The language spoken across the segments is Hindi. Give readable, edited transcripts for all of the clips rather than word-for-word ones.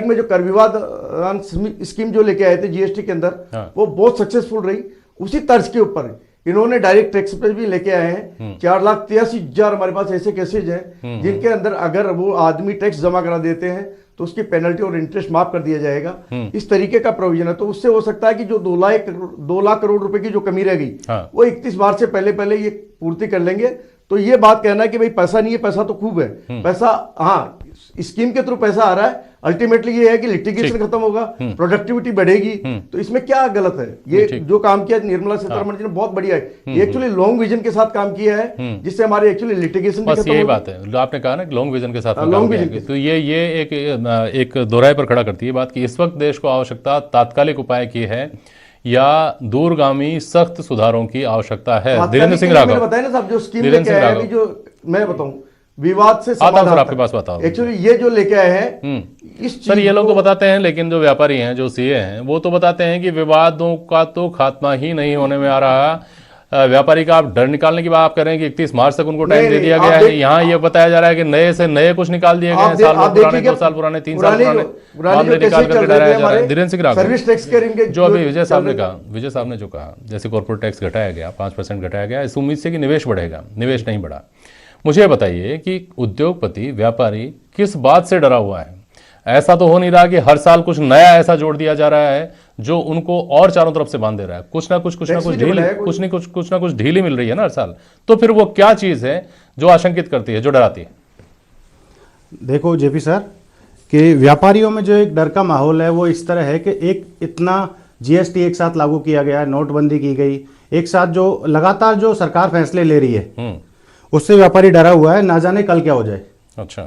में जो कर विवाद स्कीम जो लेके आए थे जीएसटी के अंदर, वो बहुत सक्सेसफुल रही। उसी तर्ज के ऊपर इन्होंने डायरेक्ट टैक्स पे भी लेके आए हैं। 4,83,000 हमारे पास ऐसे केसेज हैं जिनके अंदर अगर वो आदमी टैक्स जमा करा देते हैं तो उसकी पेनल्टी और इंटरेस्ट माफ कर दिया जाएगा। इस तरीके का प्रोविजन है। तो उससे हो सकता है कि जो 2 लाख करोड़ रुपए की जो कमी रह गई, वो 31 मार्च से पहले ये पूर्ति कर लेंगे। तो ये बात कहना है कि भाई पैसा नहीं है, पैसा तो खूब है, पैसा हाँ स्कीम के थ्रू पैसा आ रहा है। अल्टीमेटली ये है कि लिटिगेशन खत्म होगा, प्रोडक्टिविटी बढ़ेगी। तो इसमें क्या गलत है? ये जो काम किया निर्मला सीतारमण जी ने बहुत बढ़िया है। ये एक्चुअली लॉन्ग विजन के साथ काम किया है, जिससे हमारे एक्चुअली लिटिगेशन बस यही बात है। आपने कहा ना लॉन्ग विजन के साथ लॉन्ग विजन, तो ये एक दोहराए पर खड़ा करती है बात कि इस वक्त देश को आवश्यकता तात्कालिक उपाय की है या दूरगामी सख्त सुधारों की आवश्यकता है। धीरेन्द्र सिंह राघव बताया ना साहब, जो स्कीम लेके आए हैं, जो मैं बताऊं विवाद से समाधान आपके पास बताओ। एक्चुअली ये जो लेके आए हैं इस सर, ये लोग तो बताते हैं, लेकिन जो व्यापारी हैं, जो सीए हैं, वो तो बताते हैं कि विवादों का तो खात्मा ही नहीं होने में आ रहा। व्यापारी का आप डर निकालने की बात आप कह रहे हैं कि 31 मार्च तक उनको टाइम दे दिया गया है। यहाँ ये बताया जा रहा है कि नए से नए कुछ निकाल दिए गए हैं, साल पुराने, 2 साल पुराने, 3 साल पुराने मामले निकाल करके डराया जा रहा है। धीरेन्द्र सिंह राघव, जो अभी विजय साहब ने कहा, विजय साहब ने जो कहा, जैसे कॉर्पोरेट टैक्स घटाया गया, 5% घटाया गया, इस उम्मीद से कि निवेश बढ़ेगा, निवेश नहीं बढ़ा। मुझे बताइए कि उद्योगपति, व्यापारी किस बात से डरा हुआ है? ऐसा तो हो नहीं रहा कि हर साल कुछ नया ऐसा जोड़ दिया जा रहा है जो उनको और चारों तरफ से बांध दे रहा है। कुछ ना कुछ ढीली मिल रही है ना हर साल। तो फिर वो क्या चीज है जो आशंकित करती है, जो डराती है? देखो जेपी सर, कि व्यापारियों में जो एक डर का माहौल है वो इस तरह है कि एक इतना जीएसटी एक साथ लागू किया गया है, नोटबंदी की गई, एक साथ जो लगातार जो सरकार फैसले ले रही है, उससे व्यापारी डरा हुआ है, ना जाने कल क्या हो जाए। अच्छा,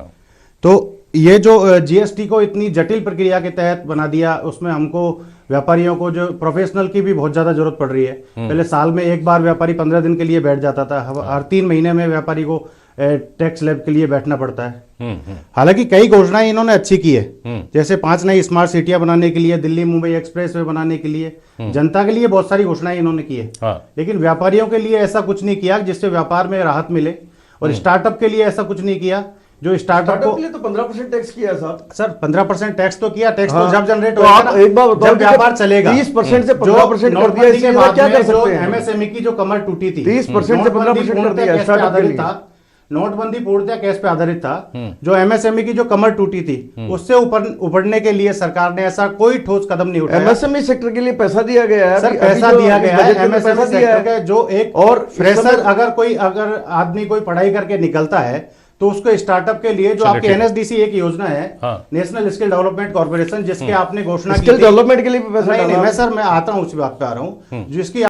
तो ये जो जीएसटी को इतनी जटिल प्रक्रिया के तहत बना दिया, उसमें हमको व्यापारियों को जो प्रोफेशनल की भी बहुत ज्यादा जरूरत पड़ रही है। पहले साल में एक बार व्यापारी 15 दिन के लिए बैठ जाता था, हर 3 महीने में व्यापारी को टैक्स लैब के लिए बैठना पड़ता है। हालांकि कई घोषणाएं इन्होंने अच्छी की है, जैसे 5 नई स्मार्ट सिटियां बनाने के लिए, दिल्ली मुंबई एक्सप्रेस वे बनाने के लिए, जनता के लिए बहुत सारी घोषणाएं इन्होंने की है। लेकिन व्यापारियों के लिए ऐसा कुछ नहीं किया जिससे व्यापार में राहत मिले, और स्टार्टअप के लिए ऐसा कुछ नहीं किया जो स्टार्टअप को। के लिए तो 15% टैक्स किया साहब। सर 15% टैक्स तो किया, टैक्स तो जब जनरेट होगा ना, एक बार जब व्यापार चलेगा। 30% से 15% कर दिया, इसके बाद क्या कर सकते हैं? एमएसएमई की जो कमर टूटी थी, 30% से 15% कर दिया स्टार्टअप के लिए। नोटबंदी पूर्णतः कैश पे आधारित था। जो एमएसएमई की जो कमर टूटी थी, उससे उबरने के लिए सरकार ने ऐसा कोई ठोस कदम नहीं उठाया। एमएसएमई सेक्टर के लिए पैसा दिया गया है सर, पैसा दिया गया है एमएसएमई सेक्टर का। जो एक और फ्रेशर अगर आदमी कोई पढ़ाई करके निकलता है तो उसको स्टार्टअप के लिए जो आपकी एनएसडीसी एक योजना है, नेशनल स्किल डेवलपमेंट कॉर्पोरेशन, जिसके आपने घोषणा की, स्किल डेवलपमेंट के लिए भी पैसा नहीं, मैं आता हूं उसी बात पे आ रहा हूं, जिसकी